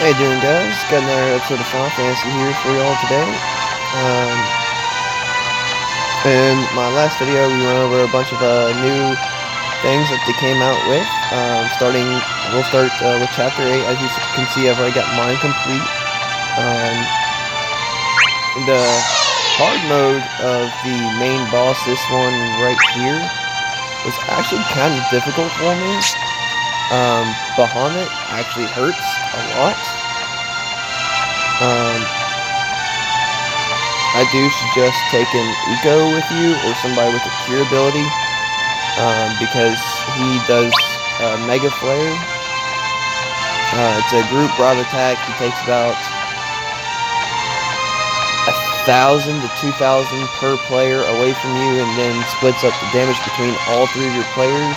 How you doing, guys? Got another episode of Final Fantasy here for y'all today. Um, in my last video, we went over a bunch of new things that they came out with. We'll start with Chapter 8. As you can see, I've already got mine complete. The hard mode of the main boss, this one right here, was actually kind of difficult for me. Bahamut actually hurts a lot. I do suggest taking Eco with you or somebody with a cure ability, because he does Mega Flare. It's a group broad attack. He takes about 1,000 to 2,000 per player away from you, and then splits up the damage between all three of your players.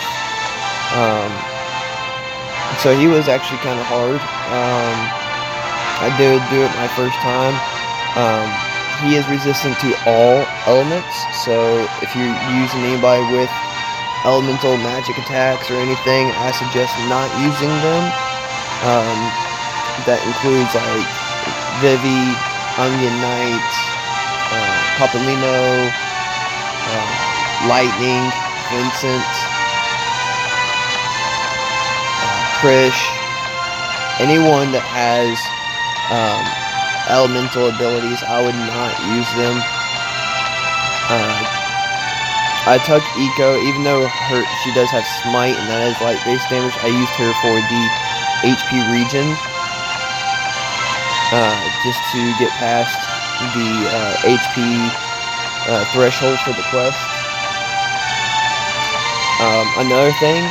So he was actually kind of hard. I did do it my first time. He is resistant to all elements, so if you're using anybody with elemental magic attacks or anything, I suggest not using them. That includes like Vivi, Onion Knight, Papalymo, Lightning, Vincent, Krish, anyone that has elemental abilities, I would not use them. I took Eco, even though she does have Smite, and that is like base damage. I used her for the HP regen, just to get past the HP threshold for the quest. Another thing,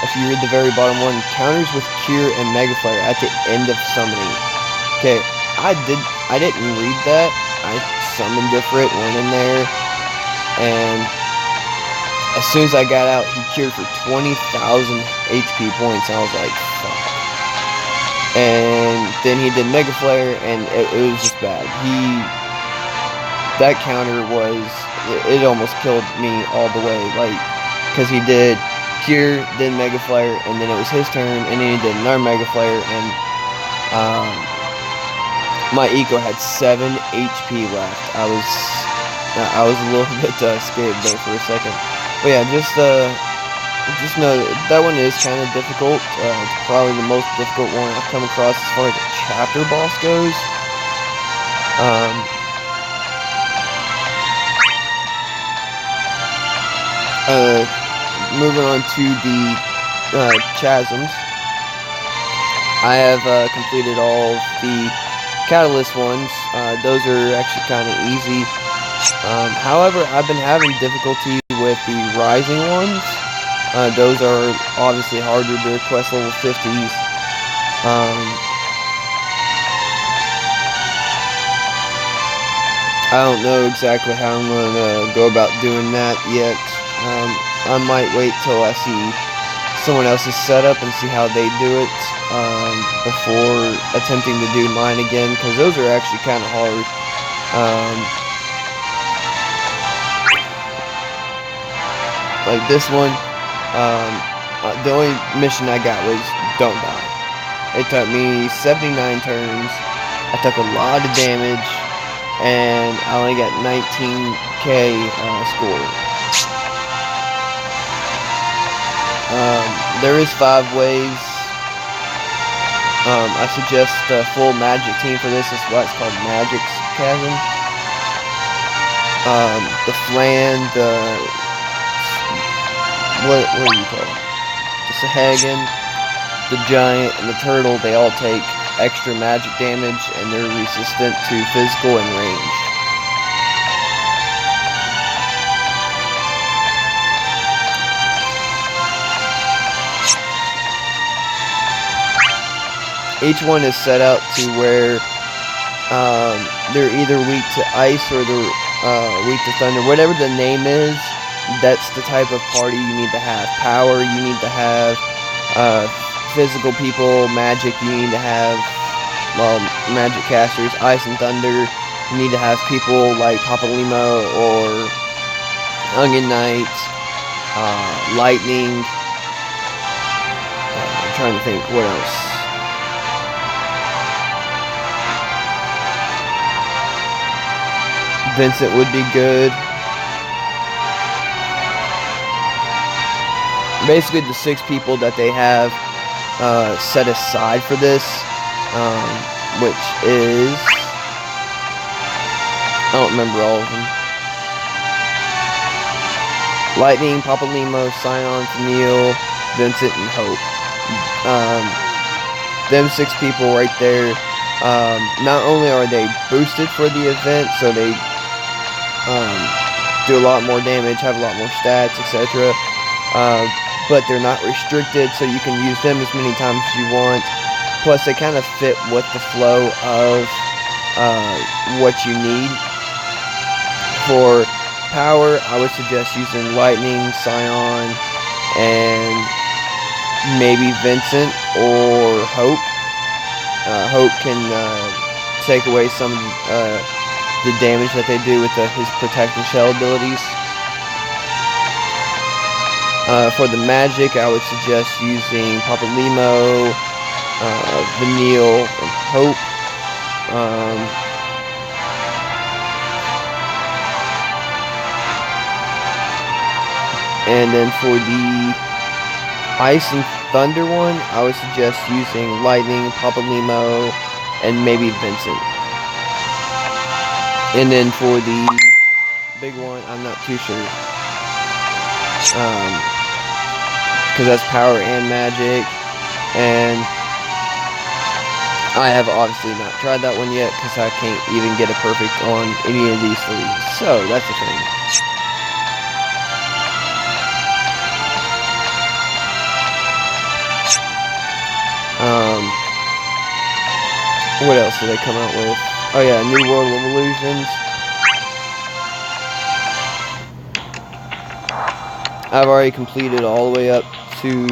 if you read the very bottom one, counters with Cure and Mega Flare at the end of summoning. Okay, I didn't read that. I summoned different, went in there, and as soon as I got out, he cured for 20,000 HP points. I was like, fuck. And then he did Mega Flare, and it was just bad. That counter it almost killed me all the way, like, because he did Cure, then Mega Flare, and then it was his turn, and then he did another Mega Flare, and my Eco had 7 HP left. I was a little bit scared there for a second. But yeah, just know that one is kind of difficult. It's probably the most difficult one I've come across as far as a chapter boss goes. Moving on to the Chasms. I have completed all of the Catalyst ones. Those are actually kind of easy. However, I've been having difficulty with the Rising ones. Those are obviously harder. They're quest level 50s. I don't know exactly how I'm going to go about doing that yet. I might wait till I see someone else's setup and see how they do it before attempting to do mine again, because those are actually kind of hard. Like this one, the only mission I got was don't die. It took me 79 turns. I took a lot of damage, and I only got 19k score. There is 5 ways. I suggest a full magic team for this. This is why it's called Magic's Chasm. The Flan, what do you call it? The Sahagin, the Giant, and the Turtle, they all take extra magic damage, and they're resistant to physical and range. Each one is set out to where they're either weak to ice or they're weak to thunder. Whatever the name is, that's the type of party you need to have. Power, you need to have physical people. Magic, you need to have, well, magic casters. Ice and thunder, you need to have people like Papalymo or Onion Knight. Lightning. I'm trying to think what else. Vincent would be good. Basically, the 6 people that they have set aside for this, which is, I don't remember all of them. Lightning, Papa Limo, Scion, Neil, Vincent, and Hope. Them 6 people right there. Not only are they boosted for the event, so they do a lot more damage, have a lot more stats, etc. But they're not restricted, so you can use them as many times as you want. Plus, they kind of fit with the flow of what you need. For power, I would suggest using Lightning, Scion, and maybe Vincent or Hope. Hope can take away some of the damage that they do with his Protect and Shell abilities. For the magic, I would suggest using Papa Limo, Vanille, and Hope. And then for the Ice and Thunder one, I would suggest using Lightning, Papa Limo, and maybe Vincent. And then for the big one, I'm not too sure. Because that's Power and Magic. And I have obviously not tried that one yet, because I can't even get a perfect on any of these 3. So, that's the thing. What else did they come out with? Oh yeah, New World of Illusions. I've already completed all the way up to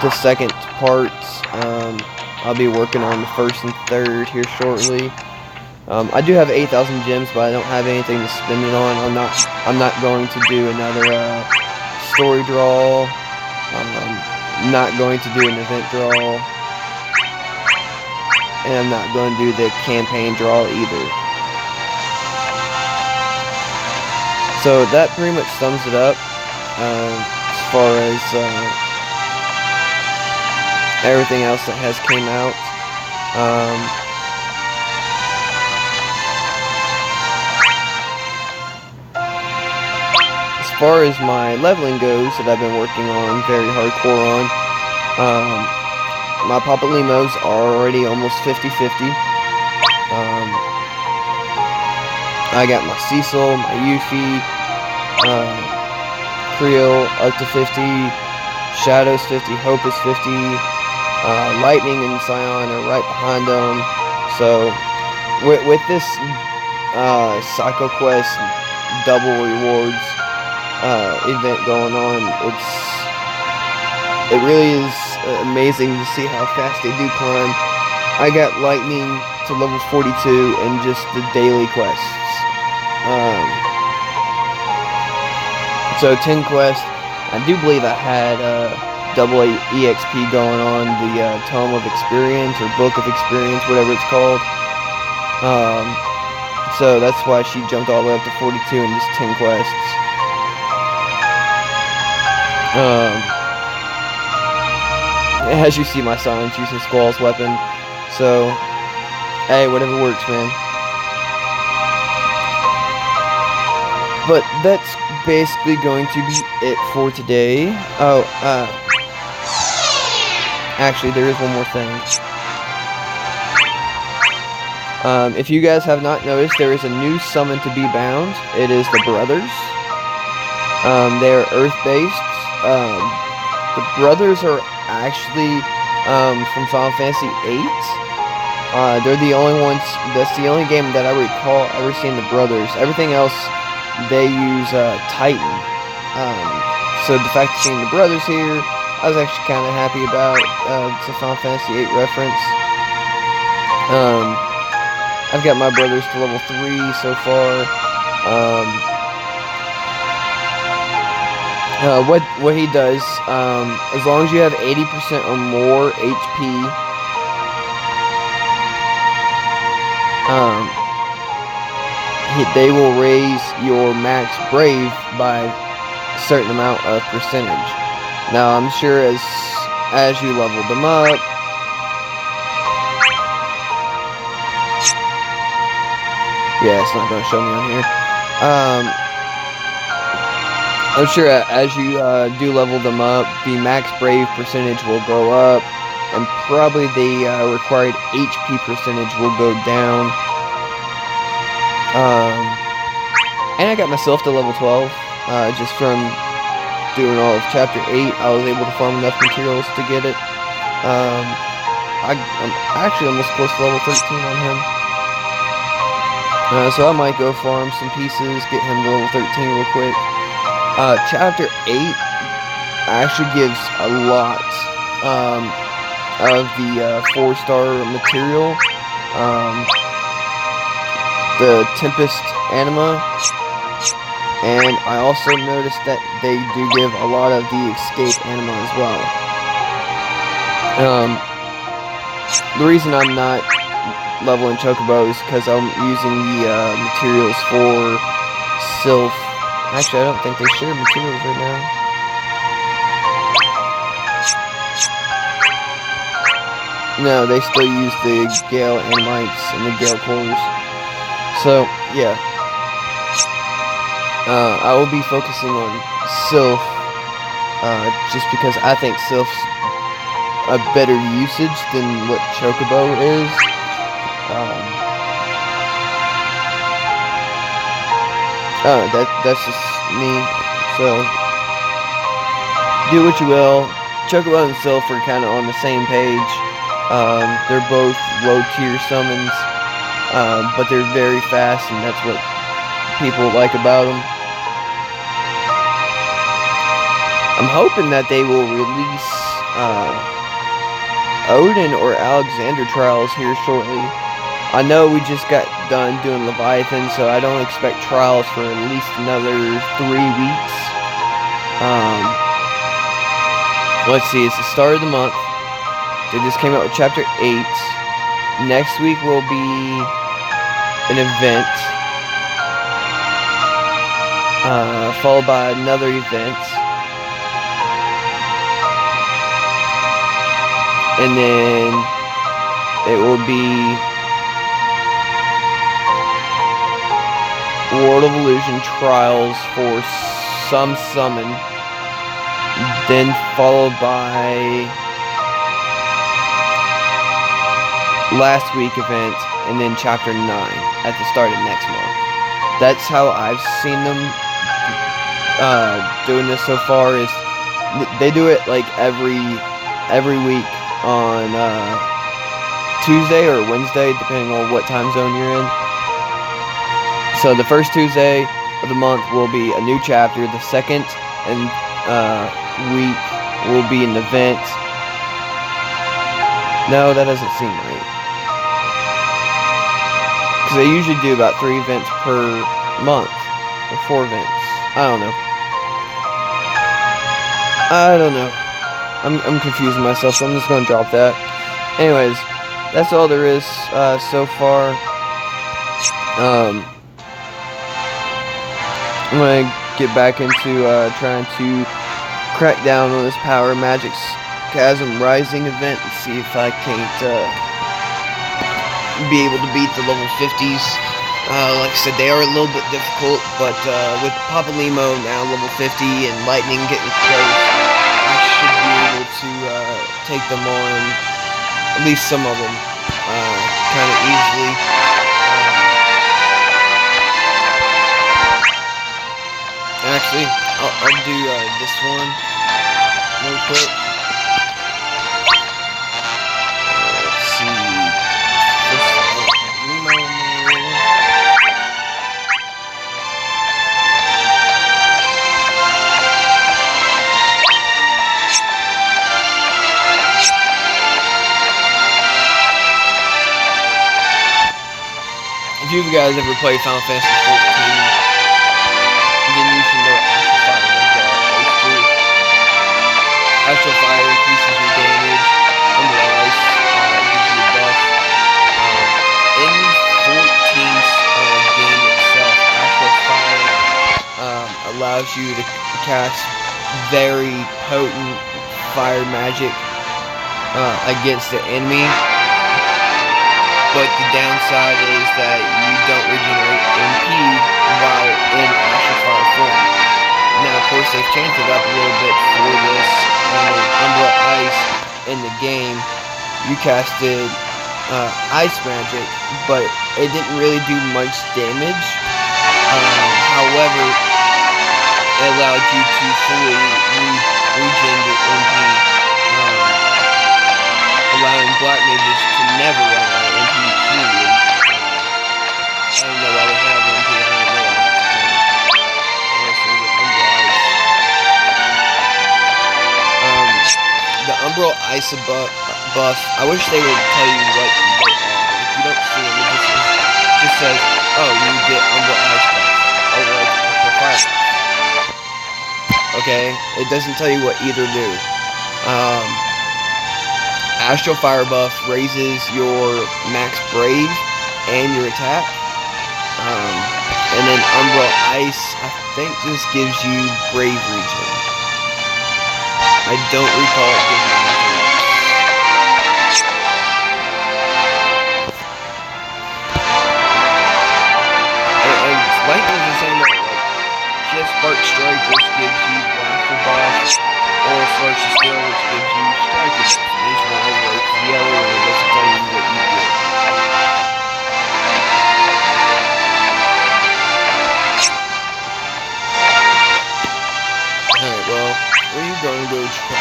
the second parts. I'll be working on the first and third here shortly. I do have 8,000 gems, but I don't have anything to spend it on. I'm not going to do another story draw. I'm not going to do an event draw. And I'm not going to do the campaign draw either. So that pretty much sums it up as far as everything else that has came out. As far as my leveling goes that I've been working on very hardcore on, my Papa Limos are already almost 50-50. I got my Cecil, my Yuffie, Creel up to 50, Shadow's 50, Hope is 50, Lightning and Scion are right behind them. So with this Psycho Quest double rewards event going on, it really is amazing to see how fast they do climb. I got Lightning to level 42 in just the daily quests. So 10 quests. I do believe I had double EXP going on, the Tome of Experience or Book of Experience, whatever it's called. So that's why she jumped all the way up to 42 in just 10 quests. As you see, my Sion's using Squall's weapon. So, hey, whatever works, man. But that's basically going to be it for today. Oh, actually, there is one more thing. If you guys have not noticed, there is a new summon to be bound. It is the Brothers. They are Earth-based. The Brothers are actually from Final Fantasy VIII. They're the only ones. That's the only game that I recall ever seeing the Brothers. Everything else, they use Titan. So the fact of seeing the Brothers here, I was actually kind of happy about. It's a Final Fantasy VIII reference. I've got my Brothers to level 3 so far. What he does, as long as you have 80% or more HP, they will raise your max brave by a certain amount of percentage. Now I'm sure as you level them up, yeah, it's not going to show me on here. I'm sure as you do level them up, the max brave percentage will go up, and probably the required HP percentage will go down. And I got myself to level 12, just from doing all of Chapter 8. I was able to farm enough materials to get it. I'm actually almost close to level 13 on him. So I might go farm some pieces, get him to level 13 real quick. Chapter 8 actually gives a lot of the 4-star material. The Tempest Anima, and I also noticed that they do give a lot of the Escape Anima as well. The reason I'm not leveling Chocobo is because I'm using the materials for Sylph. Actually, I don't think they share materials right now. No, they still use the Gale Animites and the Gale Cores. So, yeah. I will be focusing on Sylph, just because I think Sylph's a better usage than what Chocobo is. That's just me, so do what you will. Chocobo and Sylph are kind of on the same page. They're both low-tier summons, but they're very fast, and that's what people like about them. I'm hoping that they will release Odin or Alexander trials here shortly. I know we just got done doing Leviathan, so I don't expect trials for at least another 3 weeks. Let's see, it's the start of the month. They just came out with Chapter 8. Next week will be an event, followed by another event, and then it will be World of Illusion trials for some summon, then followed by last week event, and then Chapter 9 at the start of next month. That's how I've seen them doing this so far. Is they do it like every week on Tuesday or Wednesday, depending on what time zone you're in. So the first Tuesday of the month will be a new chapter. The second week will be an event. No, that doesn't seem right. Because they usually do about 3 events per month. Or 4 events. I don't know. I'm confusing myself, so I'm just going to drop that. Anyways, that's all there is so far. I'm going to get back into trying to crack down on this Power&Magic's Chasm Rising event and see if I can't be able to beat the level 50s. Like I said, they are a little bit difficult, but with Papalimo now level 50 and Lightning getting close, I should be able to take them on, at least some of them, kind of easily. Actually, I'll do this one real quick. Let's see. If you guys ever played Final Fantasy 14, then you should know Astral Fire increases your damage, Under Ice gives you a buff. Any 4 you to cast very potent fire magic against the enemy. But the downside is that you don't regenerate MP while in Astral Fire form. Now, of course, they've changed it up a little bit for this. Umbra Ice in the game, you casted Ice Magic, but it didn't really do much damage. However, it allowed you to fully regen your MP, allowing Black Mages to never run out of MP, period. I don't know why they have MP, I don't know why it's a thing. Honestly, with Umbra Ice. The Umbra Ice buff, I wish they would tell you what they are. If you don't see them, it just says, oh, you get Umbra Ice buff. Oh, like Astral Fire. Okay, it doesn't tell you what either do. Astral Fire buff raises your max Brave and your attack. And then Umbra Ice, I think this gives you Brave regen. I don't recall it giving you anything else. And Lightning's the same way. Like, she has Spark Strike, which gives you Blaster buff, or Flourish of Steel, which gives you Striker buff. Each one overlays the other, and it doesn't tell you what you get. Alright, well, where are you going to go try?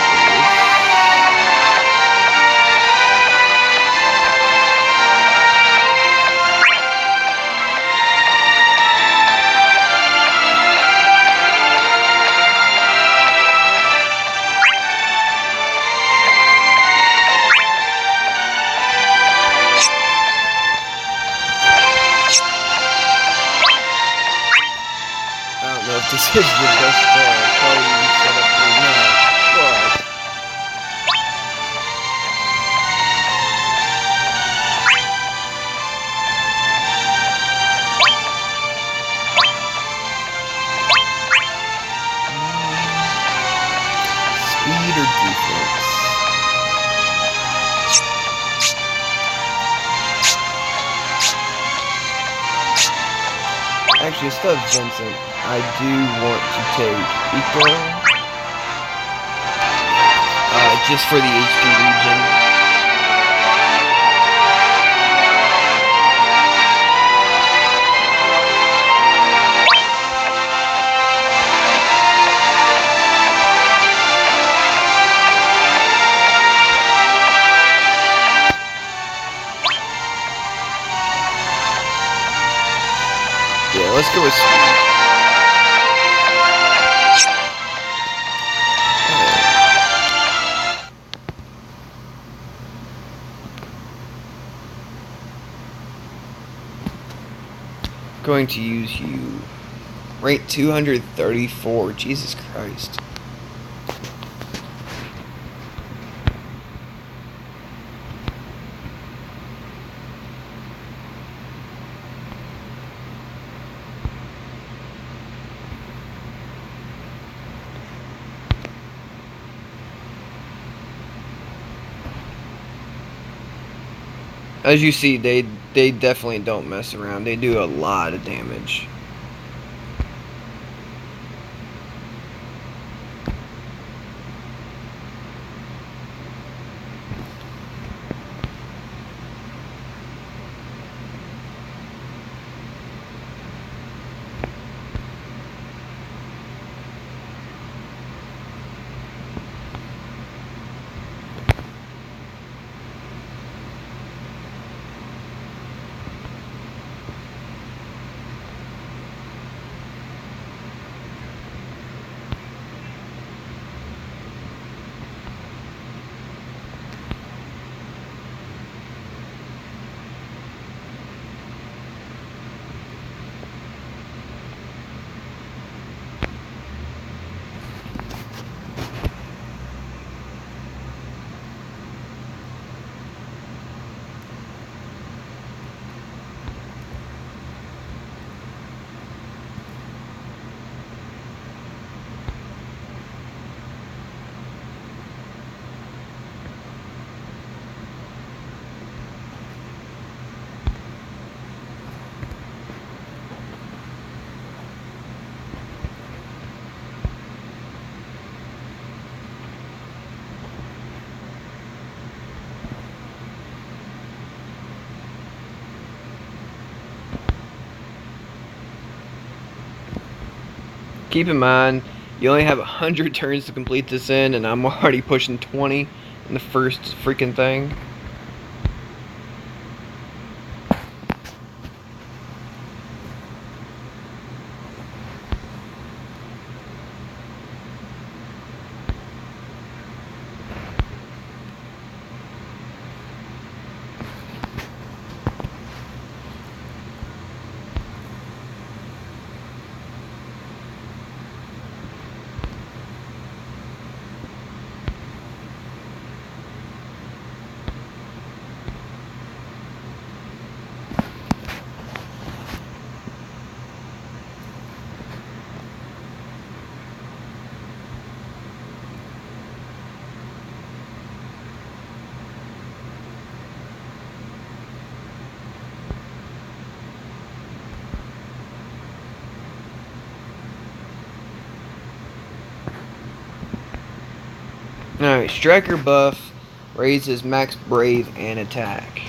This is the best party set up right now, but speed or defense? Actually, instead of Vincent, I do want to take Eco, just for the HP region. Yeah, let's go with speed. Going to use you. Rate 234. Jesus Christ. As you see, they definitely don't mess around. They do a lot of damage. Keep in mind, you only have 100 turns to complete this in, and I'm already pushing 20 in the first freaking thing. Alright, Striker buff raises max brave and attack.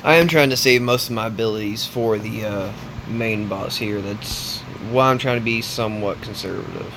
I am trying to save most of my abilities for the main boss here. That's why I'm trying to be somewhat conservative.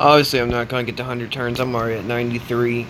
Obviously, I'm not going to get to 100 turns. I'm already at 93.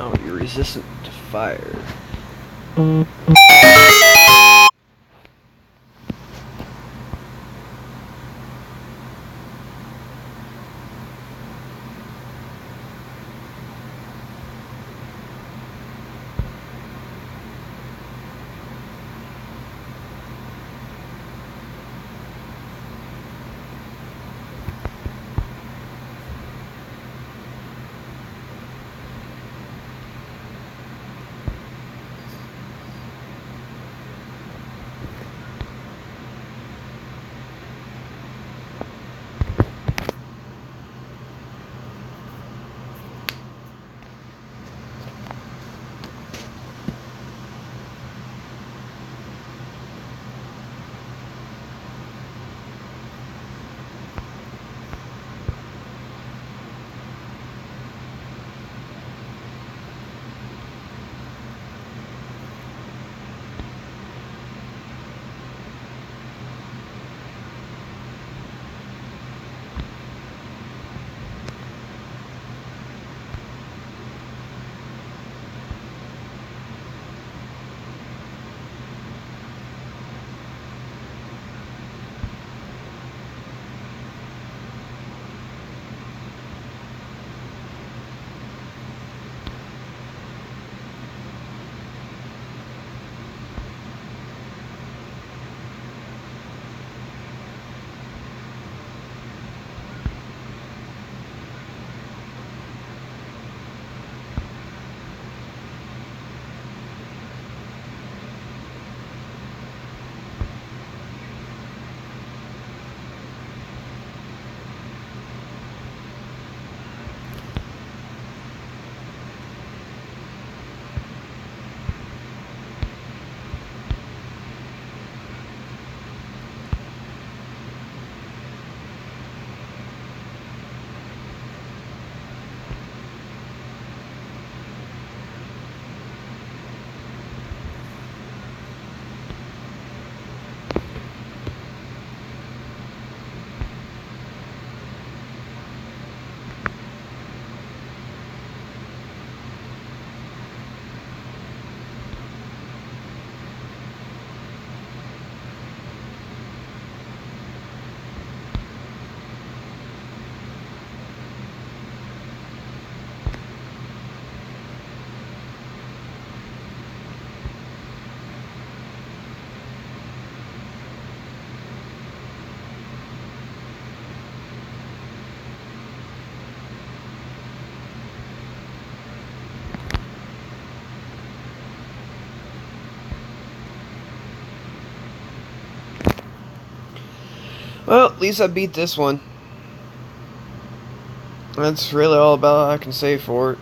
Oh, you're resistant to fire. Well, at least I beat this one. That's really all about I can say for it.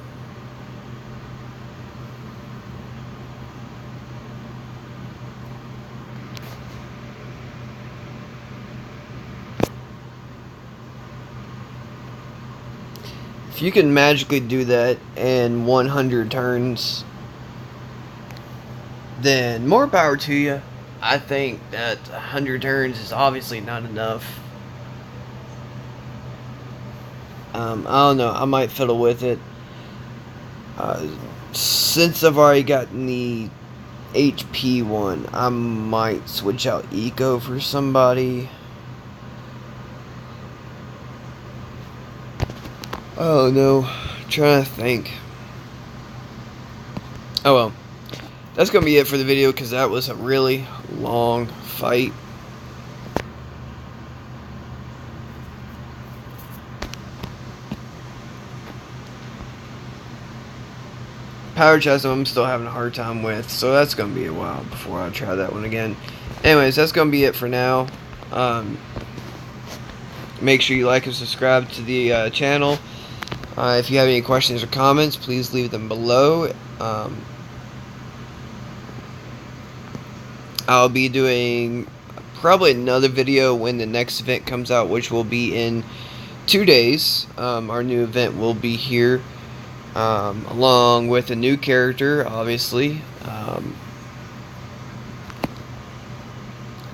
If you can magically do that in 100 turns, then more power to you. I think that 100 turns is obviously not enough. I don't know. I might fiddle with it. Since I've already gotten the HP one, I might switch out Eco for somebody. Oh no, I'm trying to think. Oh well, that's gonna be it for the video because that was a really long fight. Power Chasms I'm still having a hard time with, so that's gonna be a while before I try that one again. Anyways, that's gonna be it for now. Make sure you like and subscribe to the channel. If you have any questions or comments, please leave them below. I'll be doing probably another video when the next event comes out, which will be in 2 days. Our new event will be here, along with a new character, obviously.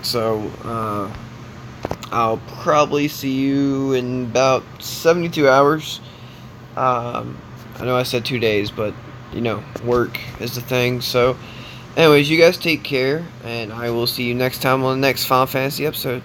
So I'll probably see you in about 72 hours. I know I said 2 days, but you know, work is the thing. So anyways, you guys take care, and I will see you next time on the next Final Fantasy episode.